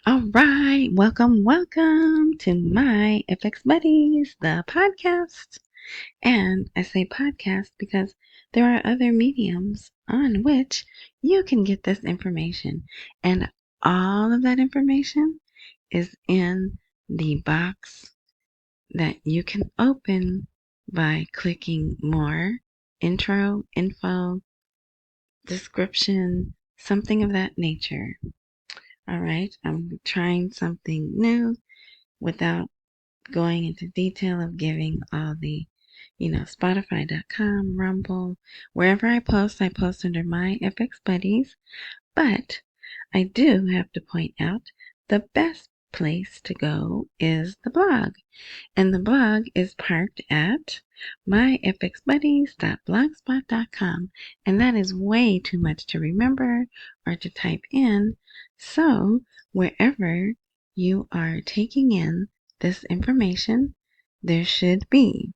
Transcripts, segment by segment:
All right, welcome to my FX Buddies, the podcast. And I say podcast because there are other mediums on which you can get this information. And all of that information is in the box that you can open by clicking more, intro, info, description, something of that nature. All right, I'm trying something new without going into detail of giving all the, Spotify.com, Rumble, wherever I post under my FX Buddies. But I do have to point out the best place to go is the blog. And the blog is parked at myfxbuddies.blogspot.com. And that is way too much to remember or to type in. So wherever you are taking in this information, there should be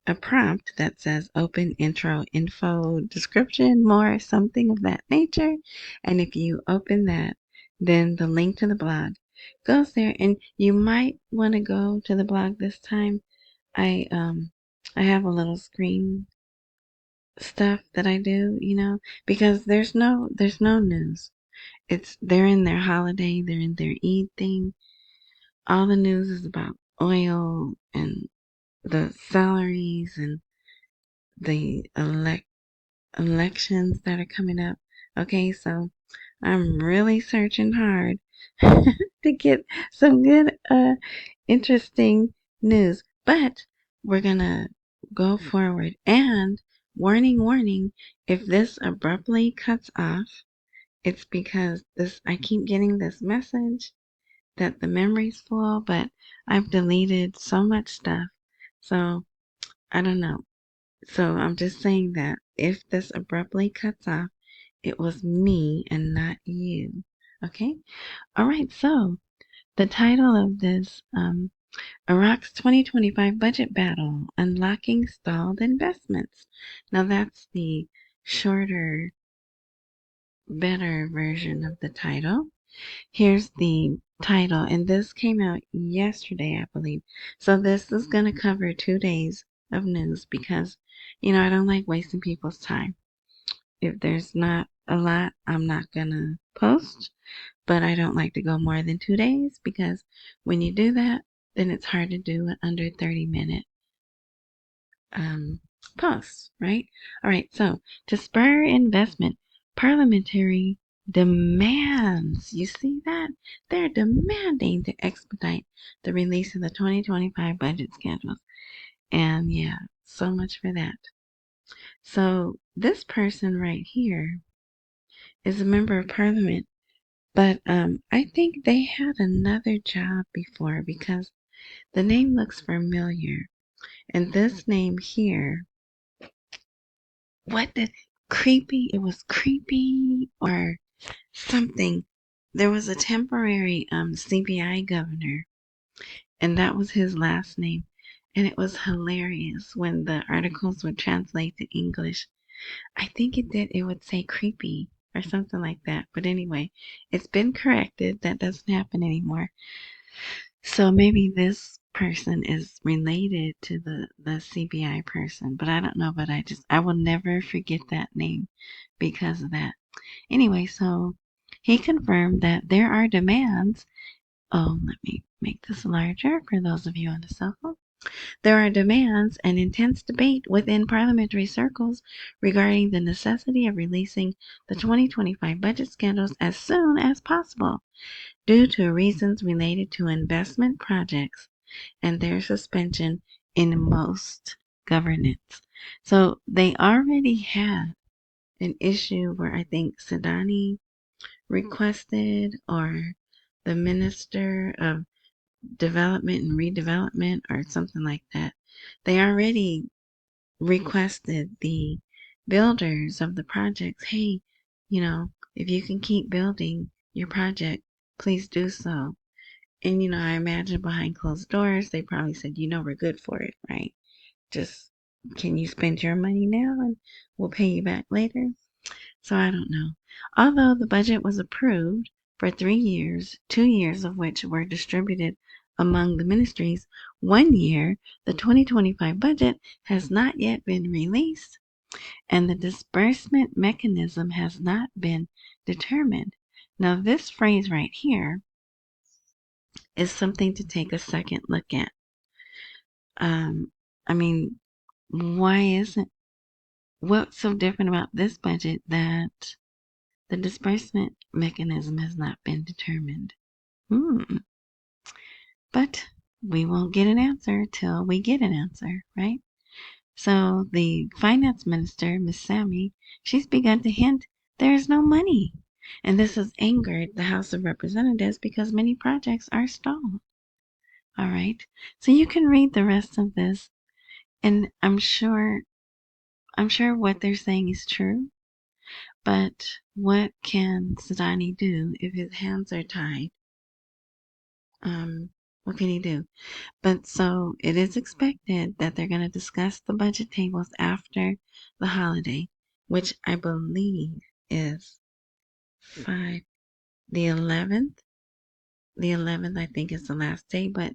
a prompt that says open intro info description more something of that nature. And if you open that, then the link to the blog goes there, and you might want to go to the blog this time. I have a little screen stuff that I do, because there's no news. They're in their holiday, they're in their Eid thing. All the news is about oil and the salaries and the elections that are coming up. Okay, so I'm really searching hard to get some good, interesting news. But we're gonna go forward. And warning, if this abruptly cuts off, it's because I keep getting this message that the memory's full, but I've deleted so much stuff. So I don't know. So I'm just saying that if this abruptly cuts off, it was me and not you. Okay? All right. So the title of this, Iraq's 2025 budget battle, unlocking stalled investments. Now that's the shorter, better version of the title. Here's the title, and this came out yesterday, I believe. So this is going to cover 2 days of news because, I don't like wasting people's time. If there's not a lot, I'm not going to post, but I don't like to go more than 2 days because when you do that, then it's hard to do an under 30-minute post, right? All right, so to spur investment, parliamentary demands. You see that? They're demanding to expedite the release of the 2025 budget schedules. And yeah, so much for that. So this person right here is a member of parliament, but I think they had another job before because the name looks familiar. And this name here, what did creepy? It was creepy or something. There was a temporary CBI governor, and that was his last name. And it was hilarious when the articles would translate to English. I think it would say creepy or something like that. But anyway, it's been corrected. That doesn't happen anymore. So maybe this person is related to the CBI person, but I don't know. But I will never forget that name because of that. Anyway, so he confirmed that there are demands. Oh, let me make this larger for those of you on the cell phone. There are demands and intense debate within parliamentary circles regarding the necessity of releasing the 2025 budget schedules as soon as possible due to reasons related to investment projects and their suspension in most governance. So they already had an issue where I think Sadani requested, or the Minister of Development and Redevelopment or something like that. They already requested the builders of the projects, hey, if you can keep building your project, please do so. And, I imagine behind closed doors, they probably said, we're good for it, right? Just, can you spend your money now and we'll pay you back later? So I don't know. Although the budget was approved for 3 years, 2 years of which were distributed among the ministries. 1 year, the 2025 budget, has not yet been released, and the disbursement mechanism has not been determined. Now, this phrase right here is something to take a second look at. I mean, why isn't, what's so different about this budget that the disbursement mechanism has not been determined? But we won't get an answer till we get an answer, right? So the Finance Minister, Ms. Sami, she's begun to hint there is no money. And this has angered the House of Representatives because many projects are stalled. All right. So you can read the rest of this, and I'm sure what they're saying is true. But what can Sadani do if his hands are tied? What can he do? But so it is expected that they're going to discuss the budget tables after the holiday, which I believe is the 11th. The 11th, I think, is the last day, but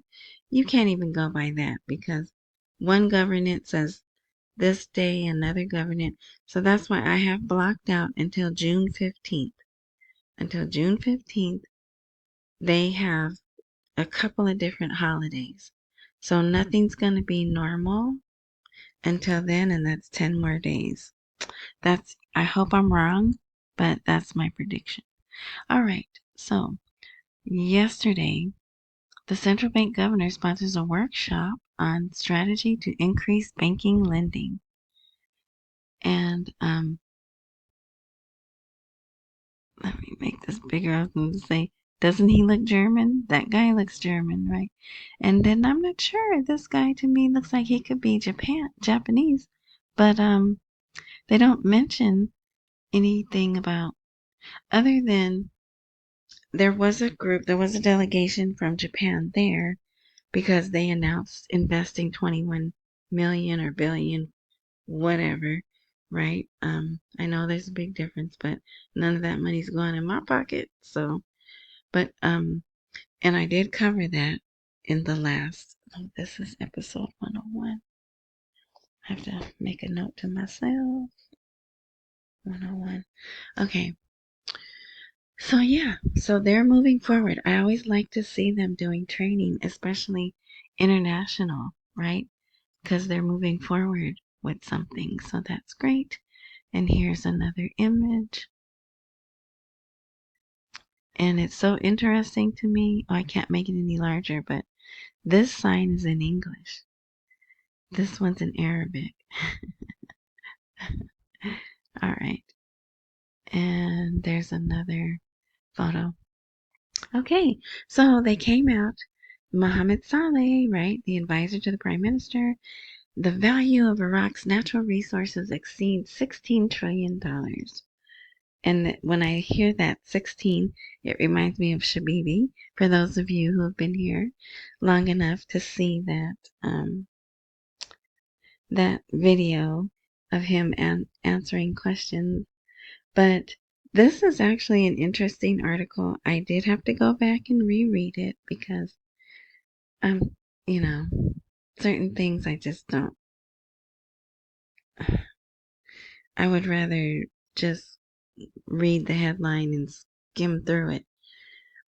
you can't even go by that because one government says this day, another government. So that's why I have blocked out until June 15th. Until June 15th, they have a couple of different holidays. So nothing's going to be normal until then, and that's 10 more days. I hope I'm wrong, but that's my prediction. All right. So yesterday, the central bank governor sponsors a workshop on strategy to increase banking lending. And let me make this bigger. I was going to say, doesn't he look German? That guy looks German, right? And then I'm not sure. This guy to me looks like he could be Japanese. But they don't mention anything about, other than there was a delegation from Japan there because they announced investing 21 million or billion, whatever, right? I know there's a big difference, but none of that money's going in my pocket. So, but and I did cover that in the last. Oh, this is episode 101. I have to make a note to myself. 101. Okay. So yeah, so they're moving forward. I always like to see them doing training, especially international, right? Because they're moving forward with something. So that's great. And here's another image. And it's so interesting to me. Oh, I can't make it any larger, but this sign is in English. This one's in Arabic. All right. And there's another photo. Okay, so they came out. Mohammed Saleh, right, the advisor to the prime minister, the value of Iraq's natural resources exceeds $16 trillion. And when I hear that 16, it reminds me of Shabibi, for those of you who have been here long enough to see that video of him answering questions. But this is actually an interesting article. I did have to go back and reread it because, you know, certain things I just don't. I would rather just read the headline and skim through it.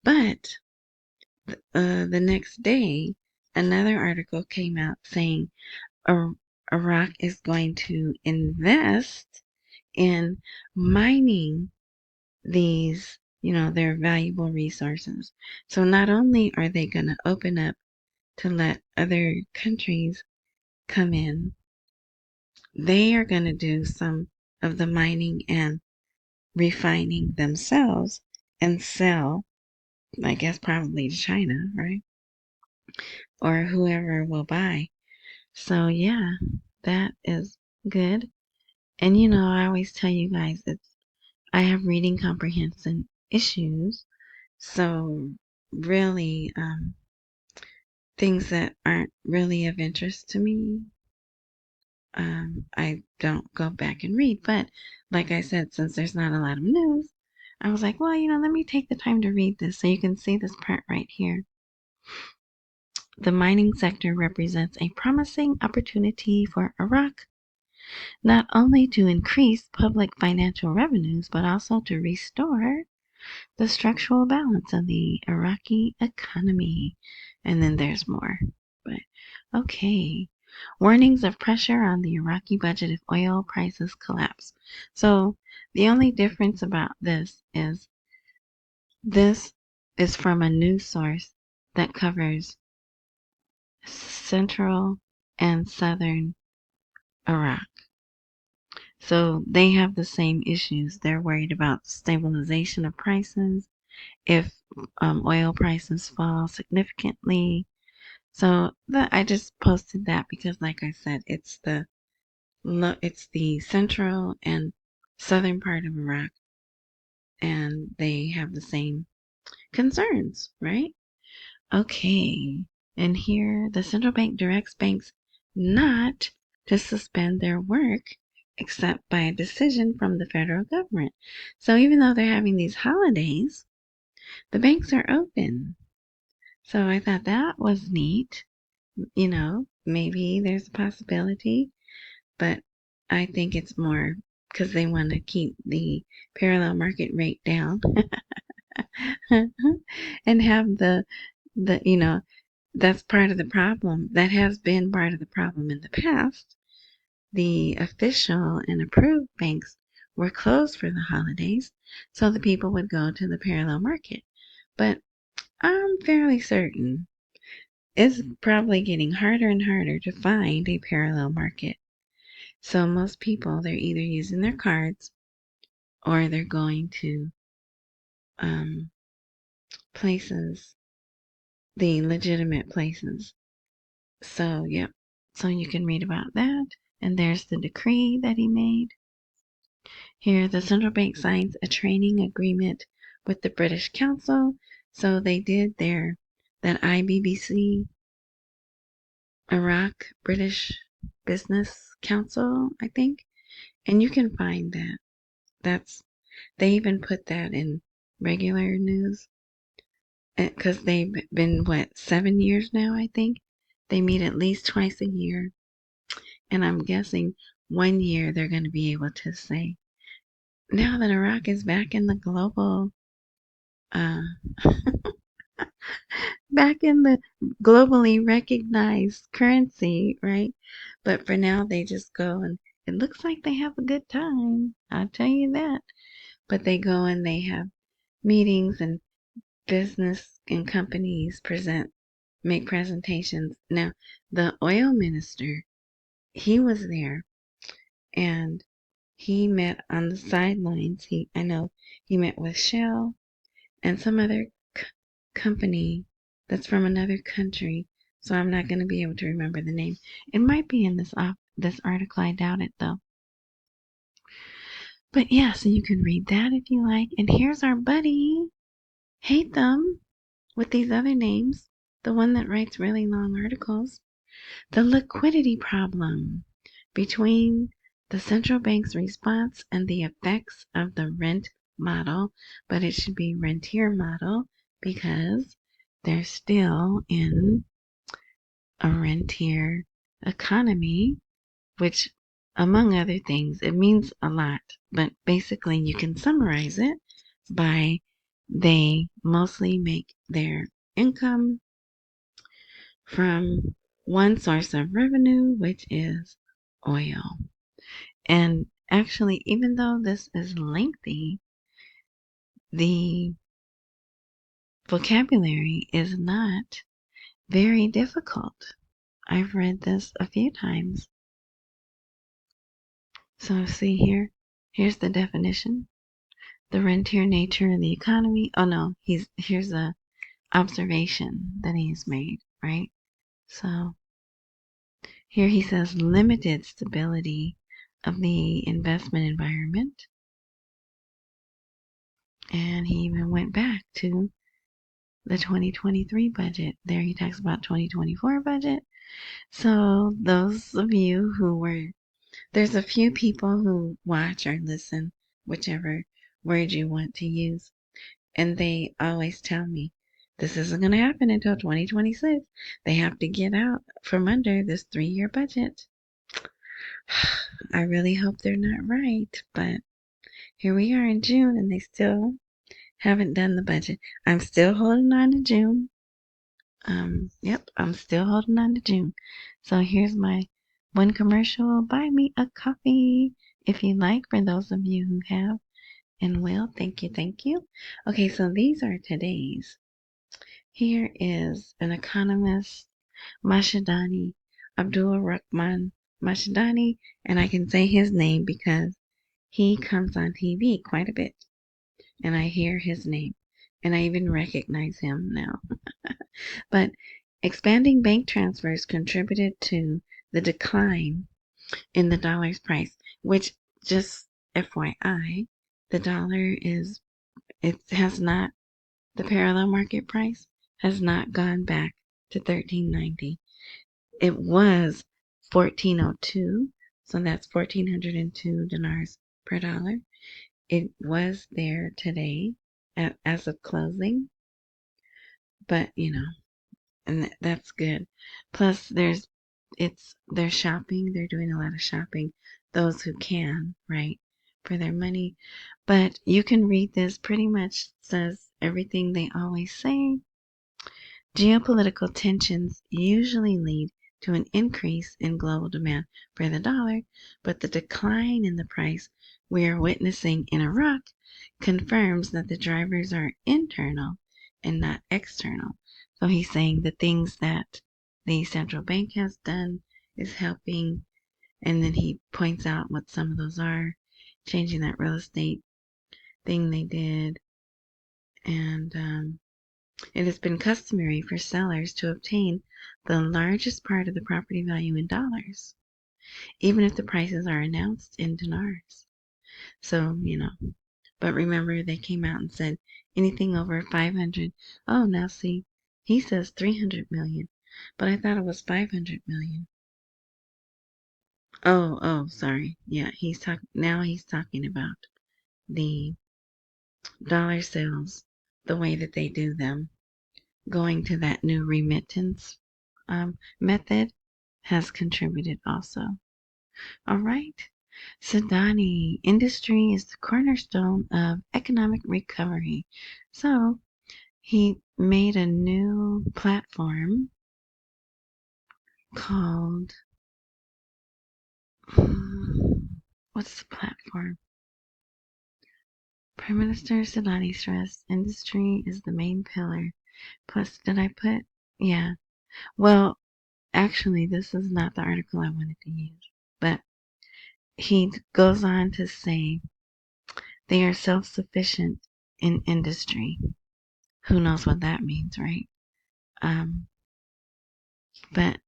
But the next day, another article came out saying Iraq is going to invest in mining these, their valuable resources. So not only are they going to open up to let other countries come in, they are going to do some of the mining and refining themselves and sell, I guess probably to China, right? Or whoever will buy. So yeah, that is good. And I always tell you guys I have reading comprehension issues. So really, things that aren't really of interest to me, I don't go back and read. But like I said, since there's not a lot of news, I was like, well, let me take the time to read this so you can see this part right here. The mining sector represents a promising opportunity for Iraq, not only to increase public financial revenues, but also to restore the structural balance of the Iraqi economy. And then there's more. But okay. Warnings of pressure on the Iraqi budget if oil prices collapse. So the only difference about this is from a news source that covers central and southern Iraq. So they have the same issues. They're worried about stabilization of prices if oil prices fall significantly. So I just posted that because, like I said, it's the central and southern part of Iraq, and they have the same concerns, right? Okay, and here the central bank directs banks not to suspend their work except by a decision from the federal government. So even though they're having these holidays, the banks are open. So I thought that was neat. Maybe there's a possibility, but I think it's more because they want to keep the parallel market rate down and have that's part of the problem. That has been part of the problem in the past. The official and approved banks were closed for the holidays, so the people would go to the parallel market. But I'm fairly certain it's probably getting harder and harder to find a parallel market. So most people, they're either using their cards or they're going to places, the legitimate places. So, yep. So you can read about that. And there's the decree that he made. Here, the central bank signs a training agreement with the British Council. So they did that IBBC, Iraq British Business Council, I think. And you can find that. They even put that in regular news. Because they've been, 7 years now, I think? They meet at least twice a year. And I'm guessing 1 year they're going to be able to say, now that Iraq is back in the global, uh, back in the globally recognized currency, right? But for now, they just go and it looks like they have a good time. I'll tell you that. But they go and they have meetings and business and companies make presentations. Now, the oil minister, he was there and he met on the sidelines. I know he met with Shell and some other company that's from another country. So I'm not going to be able to remember the name. It might be in this article. I doubt it though. But yeah, so you can read that if you like. And here's our buddy, Hatham, with these other names. The one that writes really long articles. The liquidity problem between the central bank's response and the effects of the rent model, but it should be rentier model because they're still in a rentier economy, which, among other things, it means a lot, but basically you can summarize it by they mostly make their income from one source of revenue, which is oil. And actually, even though this is lengthy, the vocabulary is not very difficult. I've read this a few times. So see here, here's the definition. The rentier nature of the economy. Oh no, here's a observation that he's made, right? So here he says limited stability of the investment environment. And he even went back to the 2023 budget. There he talks about 2024 budget. So those of you there's a few people who watch or listen, whichever word you want to use. And they always tell me, this isn't going to happen until 2026. They have to get out from under this 3-year budget. I really hope they're not right, but here we are in June and they still haven't done the budget. I'm still holding on to June. Yep, I'm still holding on to June. So here's my one commercial. Buy me a coffee if you like, for those of you who have and will. Thank you, thank you. Okay, so these are today's. Here is an economist, Mashadani, Abdul Rahman Mashadani, and I can say his name because he comes on TV quite a bit, and I hear his name, and I even recognize him now. But expanding bank transfers contributed to the decline in the dollar's price, which, just FYI, the dollar has not, the parallel market price has not gone back to 13.90. It was 1402, so that's 1402 dinars per dollar. It was there today as of closing, but and that's good. Plus, they're shopping. They're doing a lot of shopping. Those who can, right, for their money. But you can read this. Pretty much says everything they always say. Geopolitical tensions usually lead to an increase in global demand for the dollar, but the decline in the price we are witnessing in Iraq confirms that the drivers are internal and not external. So he's saying the things that the central bank has done is helping, and then he points out what some of those are, changing that real estate thing they did, and it has been customary for sellers to obtain the largest part of the property value in dollars, even if the prices are announced in dinars. So, but remember they came out and said anything over 500. Oh, now see, he says 300 million, but I thought it was 500 million. Oh, sorry. Yeah, he's talking about the dollar sales, the way that they do them, going to that new remittance method has contributed also. All right. Sadani, industry is the cornerstone of economic recovery. So he made a new platform called, what's the platform? Prime Minister Sadani stressed industry is the main pillar. Plus, did I put? Yeah. Well, actually, this is not the article I wanted to use, but he goes on to say they are self-sufficient in industry. Who knows what that means, right? But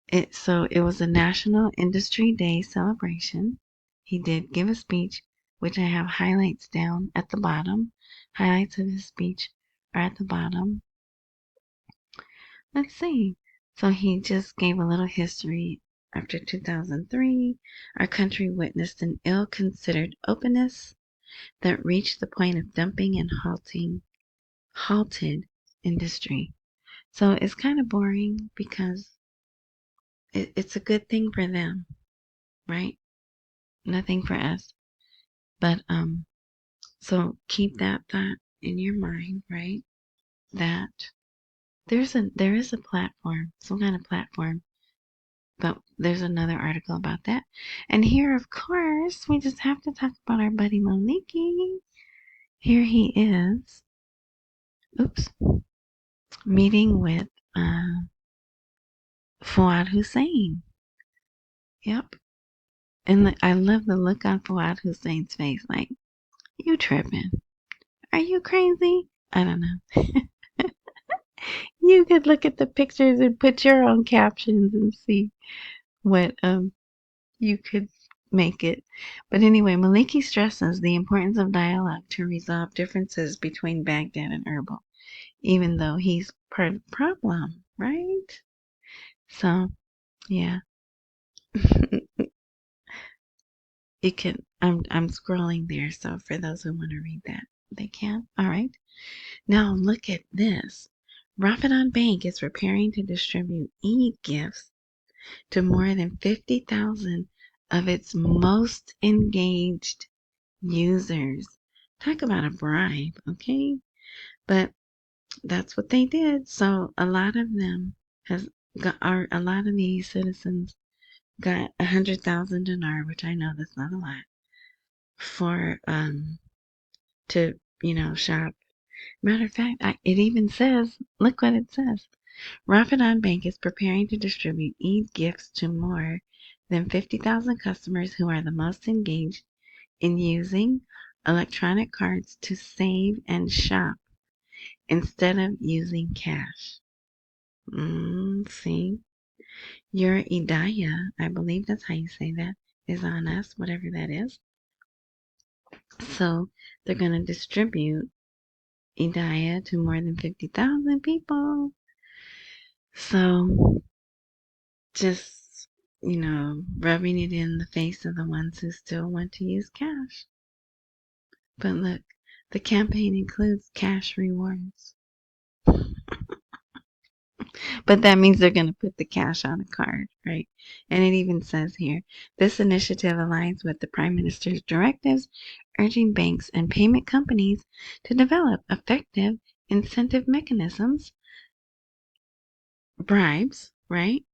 it was a National Industry Day celebration. He did give a speech, which I have highlights down at the bottom. Highlights of his speech are at the bottom. Let's see. So he just gave a little history. After 2003, our country witnessed an ill-considered openness that reached the point of dumping and halted industry. So it's kind of boring because it's a good thing for them, right? Nothing for us. But so keep that thought in your mind, right? That there is a platform, some kind of platform, but there's another article about that. And here, of course, we just have to talk about our buddy Maliki. Here he is. Oops. Meeting with Fuad Hussein. Yep. And I love the look on Fuad Hussein's face, like, you tripping. Are you crazy? I don't know. You could look at the pictures and put your own captions and see what you could make it. But anyway, Maliki stresses the importance of dialogue to resolve differences between Baghdad and Erbil, even though he's part of the problem, right? So, yeah. You can, I'm scrolling there, so for those who want to read that, they can. All right. Now look at this. Ramadan Bank is preparing to distribute e-gifts to more than 50,000 of its most engaged users. Talk about a bribe, okay? But that's what they did. So a lot of them a lot of these citizens got 100,000 dinar, which I know that's not a lot, for to shop. Matter of fact, it even says, look what it says. Ramadan Bank is preparing to distribute e-gifts to more than 50,000 customers who are the most engaged in using electronic cards to save and shop instead of using cash. See, your idaya, I believe that's how you say that, is on us, whatever that is. So they're going to distribute idaya to more than 50,000 people. So just, rubbing it in the face of the ones who still want to use cash. But look, the campaign includes cash rewards. But that means they're going to put the cash on a card, right? And it even says here, this initiative aligns with the Prime Minister's directives urging banks and payment companies to develop effective incentive mechanisms, bribes, right?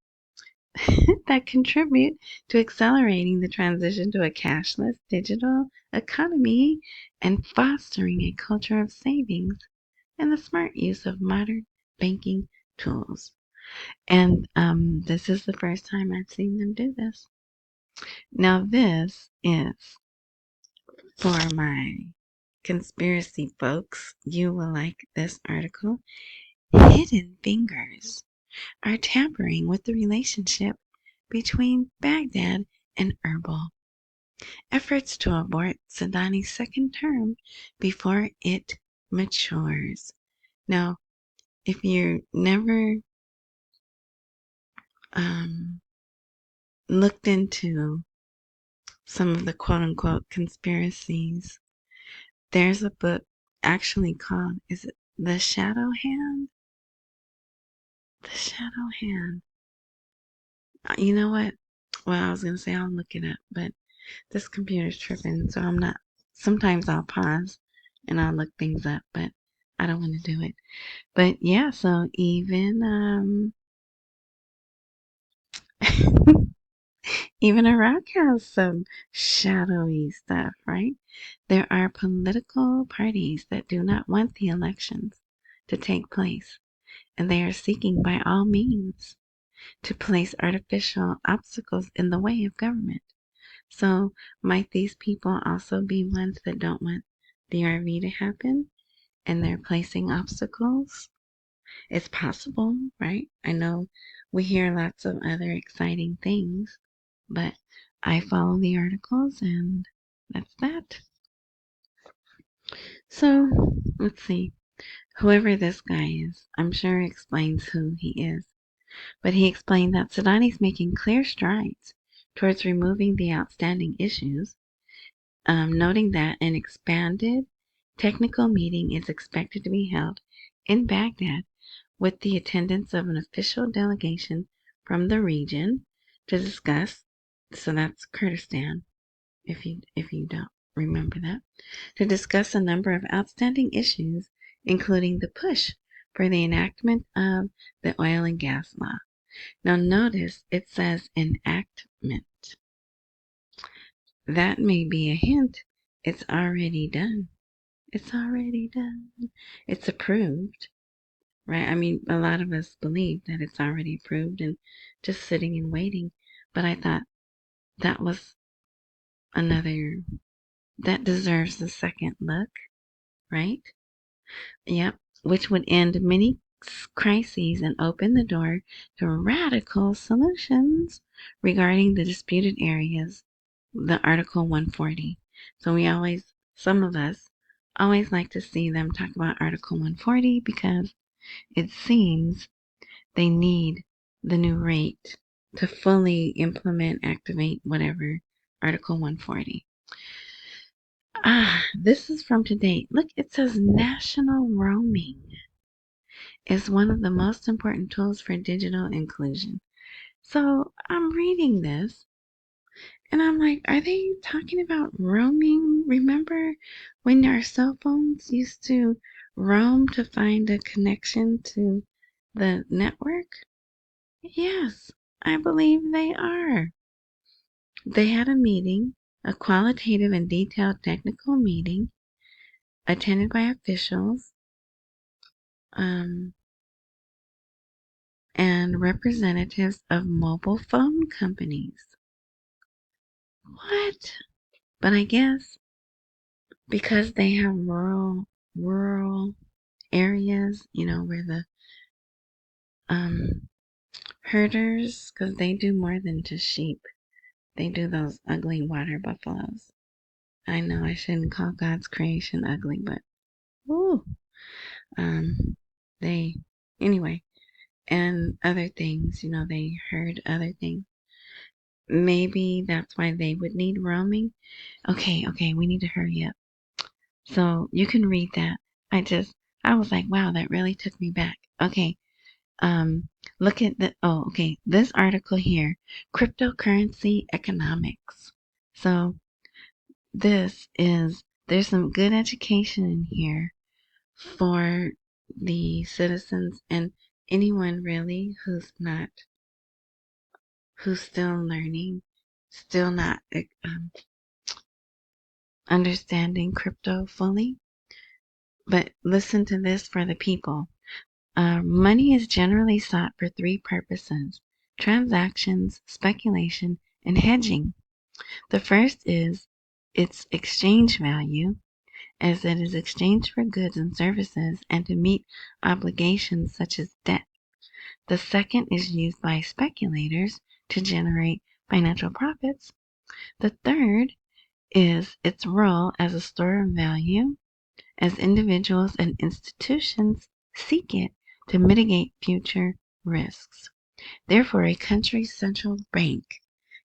that contribute to accelerating the transition to a cashless digital economy and fostering a culture of savings and the smart use of modern banking tools. And this is the first time I've seen them do this. Now, this is for my conspiracy folks. You will like this article. Hidden fingers are tampering with the relationship between Baghdad and Erbil. Efforts to abort Sadani's second term before it matures. Now, if you never looked into some of the quote-unquote conspiracies, there's a book actually called, is it The Shadow Hand? The Shadow Hand. You know what? Well, I was going to say I'll look it up, but this computer's tripping, so I'm not. Sometimes I'll pause and I'll look things up, but I don't want to do it. But yeah, so even even Iraq has some shadowy stuff, right? There are political parties that do not want the elections to take place, and they are seeking by all means to place artificial obstacles in the way of government. So might these people also be ones that don't want the RV to happen and they're placing obstacles? It's possible, right? I know we hear lots of other exciting things, but I follow the articles and that's that. So let's see. Whoever this guy is, I'm sure explains who he is. But he explained that Sudani's making clear strides towards removing the outstanding issues, noting that an expanded technical meeting is expected to be held in Baghdad with the attendance of an official delegation from the region to discuss, so that's Kurdistan, if you don't remember that, to discuss a number of outstanding issues, including the push for the enactment of the oil and gas law. Now notice it says enactment. That may be a hint. It's already done. It's already done. It's approved, right? I mean, a lot of us believe that it's already approved and just sitting and waiting. But I thought that was another, that deserves the second look, right? Yep. Which would end many crises and open the door to radical solutions regarding the disputed areas, the Article 140. So some of us always like to see them talk about Article 140 because it seems they need the new rate to fully implement, activate, whatever Article 140. This is from today. Look, it says national roaming is one of the most important tools for digital inclusion. So I'm reading this and I'm like, are they talking about roaming? Remember when our cell phones used to roam to find a connection to the network? Yes, I believe they are. They had a meeting, a qualitative and detailed technical meeting, attended by officials and representatives of mobile phone companies. What? But I guess because they have rural areas, where the herders, because they do more than just sheep. They do those ugly water buffaloes. I know I shouldn't call God's creation ugly, but woo. They anyway, and other things, they herd other things. Maybe that's why they would need roaming. Okay, we need to hurry up. So you can read that. I was like, wow, that really took me back. Okay. Look at this article here, cryptocurrency economics. So there's some good education in here for the citizens and anyone really who's still learning, still not understanding crypto fully. But listen to this for the people. Money is generally sought for three purposes: transactions, speculation, and hedging. The first is its exchange value, as it is exchanged for goods and services and to meet obligations such as debt. The second is used by speculators to generate financial profits. The third is its role as a store of value, as individuals and institutions seek it to mitigate future risks. Therefore, a country's central bank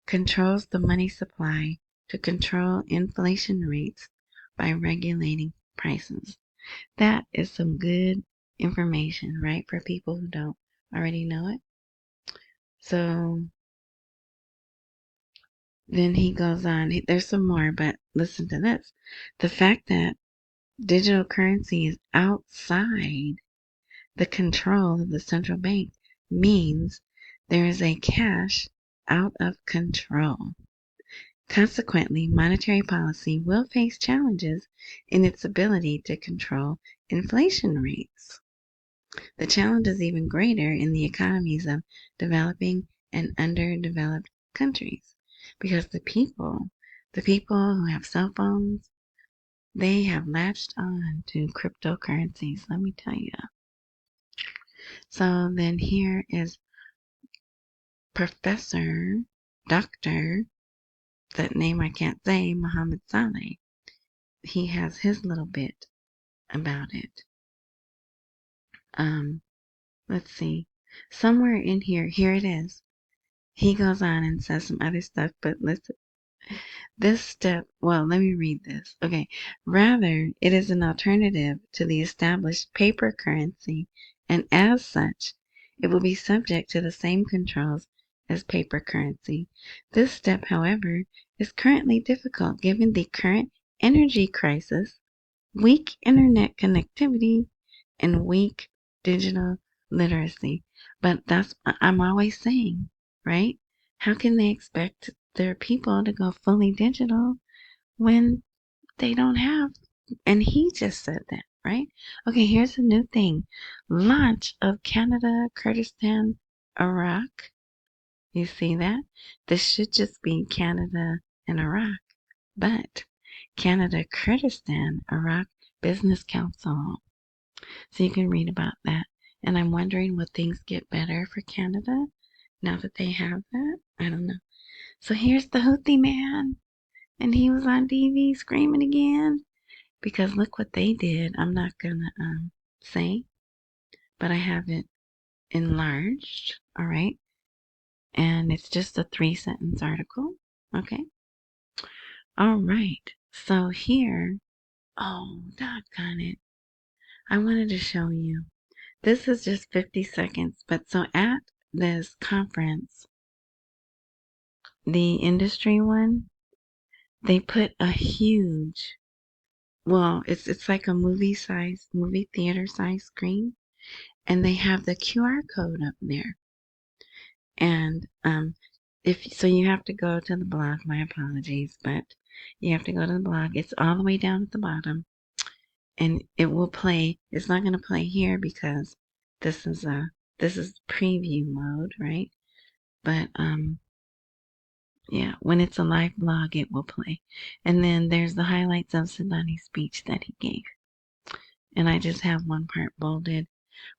controls the money supply to control inflation rates by regulating prices. That is some good information, right, for people who don't already know it. So then he goes on. There's some more, but listen to this. The fact that digital currency is outside the control of the central bank means there is a cash out of control. Consequently, monetary policy will face challenges in its ability to control inflation rates. The challenge is even greater in the economies of developing and underdeveloped countries because the people who have cell phones, they have latched on to cryptocurrencies, let me tell you. So then here is Professor, Doctor, that name I can't say, Muhammad Saleh. He has his little bit about it. Let's see. Somewhere in here it is. He goes on and says some other stuff, but listen. This step, well, let me read this. Okay. Rather, it is an alternative to the established paper currency, and as such, it will be subject to the same controls as paper currency. This step, however, is currently difficult given the current energy crisis, weak internet connectivity, and weak digital literacy. But I'm always saying, right? How can they expect their people to go fully digital when they don't have? And he just said that, right? Okay, here's a new thing. Launch of Canada, Kurdistan, Iraq. You see that? This should just be Canada and Iraq. But Canada, Kurdistan, Iraq Business Council. So you can read about that. And I'm wondering, will things get better for Canada now that they have that? I don't know. So here's the Houthi man. And he was on TV screaming again. Because look what they did. I'm not going to say. But I have it enlarged. All right. And it's just a 3-sentence article. Okay. All right. So here, oh, doggone it. I wanted to show you. This is just 50 seconds. But so at this conference, the industry one, they put a huge, well, it's like a movie theater size screen, and they have the QR code up there. And if so, you have to go to the blog. My apologies, but you have to go to the blog. It's all the way down at the bottom, and it will play. It's not going to play here because this is preview mode, right? But yeah, when it's a live blog, it will play. And then there's the highlights of Sudani's speech that he gave. And I just have one part bolded.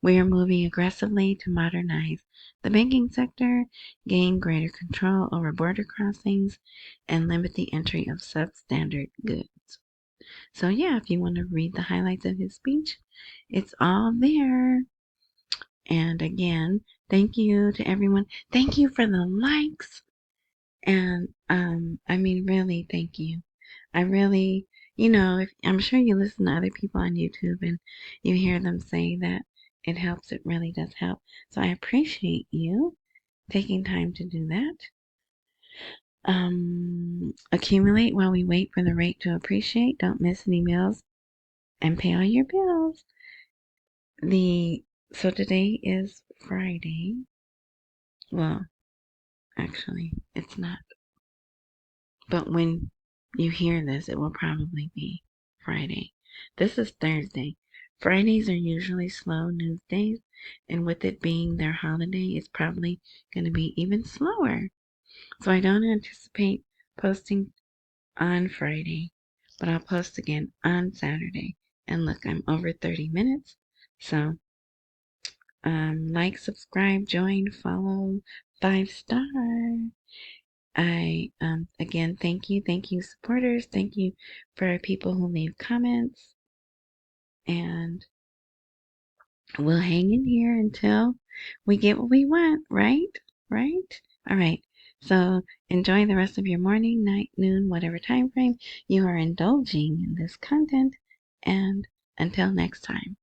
We are moving aggressively to modernize the banking sector, gain greater control over border crossings, and limit the entry of substandard goods. So yeah, if you want to read the highlights of his speech, it's all there. And again, thank you to everyone. Thank you for the likes. And I mean, really, thank you. I really, I'm sure you listen to other people on YouTube and you hear them say that it helps. It really does help. So I appreciate you taking time to do that. Accumulate while we wait for the rate to appreciate. Don't miss any meals and pay all your bills. So today is Friday. Well, actually, it's not. But when you hear this, it will probably be Friday. This is Thursday. Fridays are usually slow news days, and with it being their holiday, it's probably going to be even slower. So I don't anticipate posting on Friday, but I'll post again on Saturday. And look, I'm over 30 minutes. So like, subscribe, join, follow, 5-star. I again thank you supporters, thank you for people who leave comments, and we'll hang in here until we get what we want, right? All right. So enjoy the rest of your morning, night, noon, whatever time frame you are indulging in this content, and until next time.